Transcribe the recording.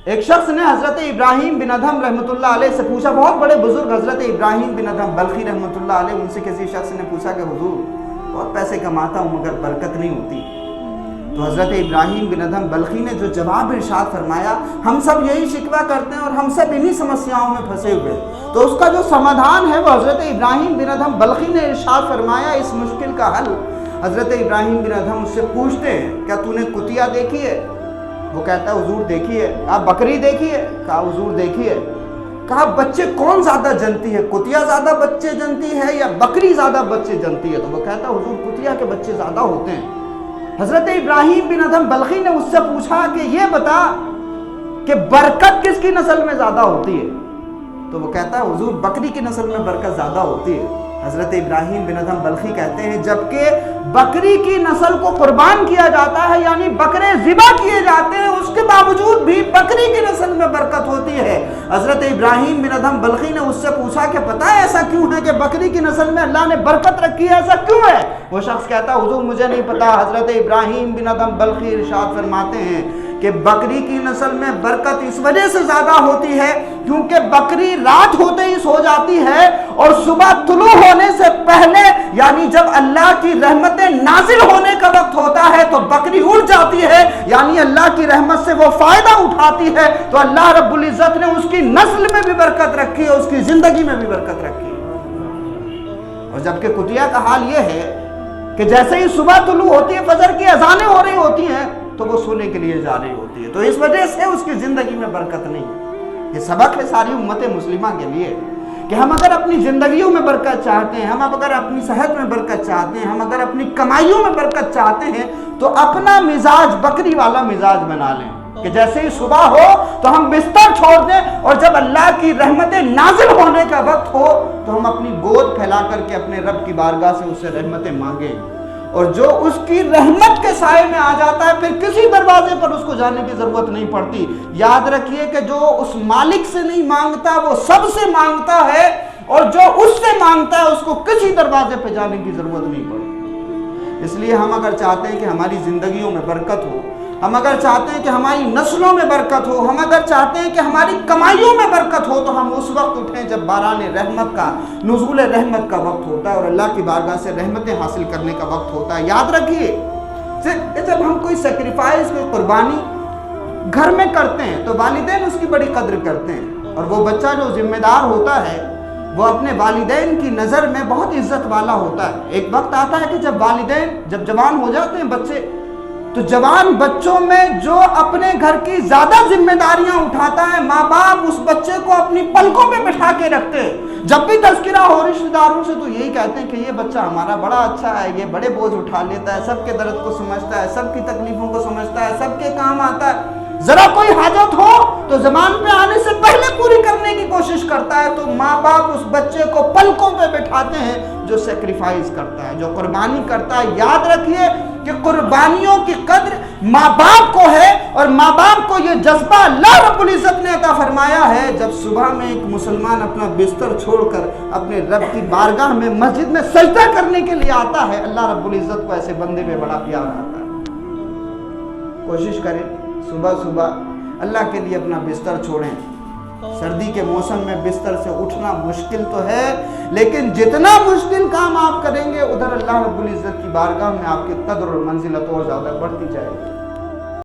ایک شخص نے حضرت ابراہیم بن ادھم رحمۃ اللہ علیہ سے پوچھا، بہت بڑے بزرگ حضرت ابراہیم بن ادھم بلخی رحمۃ اللہ علیہ، ان سے کسی شخص نے پوچھا کہ حضور بہت پیسے کماتا ہوں مگر برکت نہیں ہوتی۔ تو حضرت ابراہیم بن ادھم بلخی نے جو جواب ارشاد فرمایا، ہم سب یہی شکوہ کرتے ہیں اور ہم سب انہی سمسیاؤں میں پھنسے ہوئے، تو اس کا جو سمادھان ہے وہ حضرت ابراہیم بن ادھم بلخی نے ارشاد فرمایا، اس مشکل کا حل حضرت ابراہیم بن ادھم اس سے پوچھتے ہیں، کیا تو نے کتیا دیکھی ہے؟ وہ کہتا ہے حضور دیکھی ہے۔ کہا بکری دیکھی ہے؟ کہا حضور دیکھی ہے۔ کہا بچے کون زیادہ جنتی ہے، کتیا زیادہ بچے جنتی ہے یا بکری زیادہ بچے جنتی ہے؟ تو وہ کہتا ہے حضور کتیا کے بچے زیادہ ہوتے ہیں۔ حضرت ابراہیم بن ادھم بلخی نے اس سے پوچھا کہ یہ بتا کہ برکت کس کی نسل میں زیادہ ہوتی ہے؟ تو وہ کہتا ہے حضور بکری کی نسل میں برکت زیادہ ہوتی ہے۔ حضرت ابراہیم بن ادھم بلخی کہتے ہیں جبکہ بکری کی نسل کو قربان کیا جاتا ہے، یعنی بکرے ذبح کیے جاتے ہیں، اس کے باوجود بھی بکری کی نسل میں برکت ہوتی ہے۔ حضرت ابراہیم بن ادھم بلخی نے اس سے پوچھا کہ پتہ ہے ایسا کیوں ہے کہ بکری کی نسل میں اللہ نے برکت رکھی ہے، ایسا کیوں ہے؟ وہ شخص کہتا ہے حضور مجھے نہیں پتا۔ حضرت ابراہیم بن ادھم بلخی ارشاد فرماتے ہیں کہ بکری کی نسل میں برکت اس وجہ سے زیادہ ہوتی ہے کیونکہ بکری رات ہوتے ہی سو جاتی ہے اور صبح طلوع ہونے سے پہلے، یعنی جب اللہ کی رحمتیں نازل ہونے کا وقت ہوتا ہے تو بکری اٹھ جاتی ہے، یعنی اللہ کی رحمت سے وہ فائدہ اٹھاتی ہے، تو اللہ رب العزت نے اس کی نسل میں بھی برکت رکھی ہے، اس کی زندگی میں بھی برکت رکھی ہے۔ اور جبکہ کتیا کا حال یہ ہے کہ جیسے ہی صبح طلوع ہوتی ہے، فجر کی اذانیں ہو رہی ہوتی ہیں تو وہ سونے کے لیے جا رہی ہوتی ہے، تو اس وجہ سے اس کی زندگی میں برکت نہیں ہے۔ یہ سبق ہے ساری امت مسلمہ کے لیے کہ ہم اگر اپنی زندگیوں میں برکت چاہتے ہیں، ہم اگر اپنی صحت میں برکت چاہتے ہیں، ہم اگر اپنی کمائیوں میں برکت چاہتے ہیں تو اپنا مزاج بکری والا مزاج بنا لیں کہ جیسے ہی صبح ہو تو ہم بستر چھوڑ دیں اور جب اللہ کی رحمتیں نازل ہونے کا وقت ہو تو ہم اپنی گود پھیلا کر کے اپنے رب کی بارگاہ سے اس سے رحمتیں مانگیں، اور جو اس کی رحمت کے سائے میں آ جاتا ہے پھر کسی دروازے پر اس کو جانے کی ضرورت نہیں پڑتی۔ یاد رکھیے کہ جو اس مالک سے نہیں مانگتا وہ سب سے مانگتا ہے، اور جو اس سے مانگتا ہے اس کو کسی دروازے پہ جانے کی ضرورت نہیں پڑتی۔ اس لیے ہم اگر چاہتے ہیں کہ ہماری زندگیوں میں برکت ہو، ہم اگر چاہتے ہیں کہ ہماری نسلوں میں برکت ہو، ہم اگر چاہتے ہیں کہ ہماری کمائیوں میں برکت ہو، تو ہم اس وقت اٹھیں جب باران رحمت کا، نزول رحمت کا وقت ہوتا ہے اور اللہ کی بارگاہ سے رحمتیں حاصل کرنے کا وقت ہوتا ہے۔ یاد رکھیے جب ہم کوئی سیکریفائس، کوئی قربانی گھر میں کرتے ہیں تو والدین اس کی بڑی قدر کرتے ہیں، اور وہ بچہ جو ذمہ دار ہوتا ہے وہ اپنے والدین کی نظر میں بہت عزت والا ہوتا ہے۔ ایک وقت آتا ہے کہ جب والدین جب جوان ہو جاتے ہیں بچے، تو جوان بچوں میں جو اپنے گھر کی زیادہ ذمہ داریاں اٹھاتا ہے، ماں باپ اس بچے کو اپنی پلکوں پہ بٹھا کے رکھتے ہیں۔ جب بھی تذکرہ ہو رشتہ داروں سے تو یہی کہتے ہیں کہ یہ بچہ ہمارا بڑا اچھا ہے، یہ بڑے بوجھ اٹھا لیتا ہے، سب کے درد کو سمجھتا ہے، سب کی تکلیفوں کو سمجھتا ہے، سب کے کام آتا ہے، ذرا کوئی حاجت ہو تو زبان پہ آنے سے پہلے پوری کرنے کی کوشش کرتا ہے۔ تو ماں باپ اس بچے کو پلکوں پہ بٹھاتے ہیں جو سیکریفائز کرتا ہے، جو قربانی کرتا ہے۔ یاد رکھیے کہ قربانیوں کی قدر ماں باپ کو ہے، اور ماں باپ کو یہ جذبہ اللہ رب العزت نے عطا فرمایا ہے۔ جب صبح میں ایک مسلمان اپنا بستر چھوڑ کر اپنے رب کی بارگاہ میں مسجد میں سجدہ کرنے کے لیے آتا ہے، اللہ رب العزت کو ایسے بندے میں بڑا پیار آتا ہے۔ کوشش کریں صبح صبح اللہ کے لیے اپنا بستر چھوڑیں۔ سردی کے موسم میں بستر سے اٹھنا مشکل تو ہے، لیکن جتنا مشکل کام آپ کریں گے ادھر اللہ رب العزت کی بارگاہ میں آپ کی قدر اور منزلت اور زیادہ بڑھتی جائے گی۔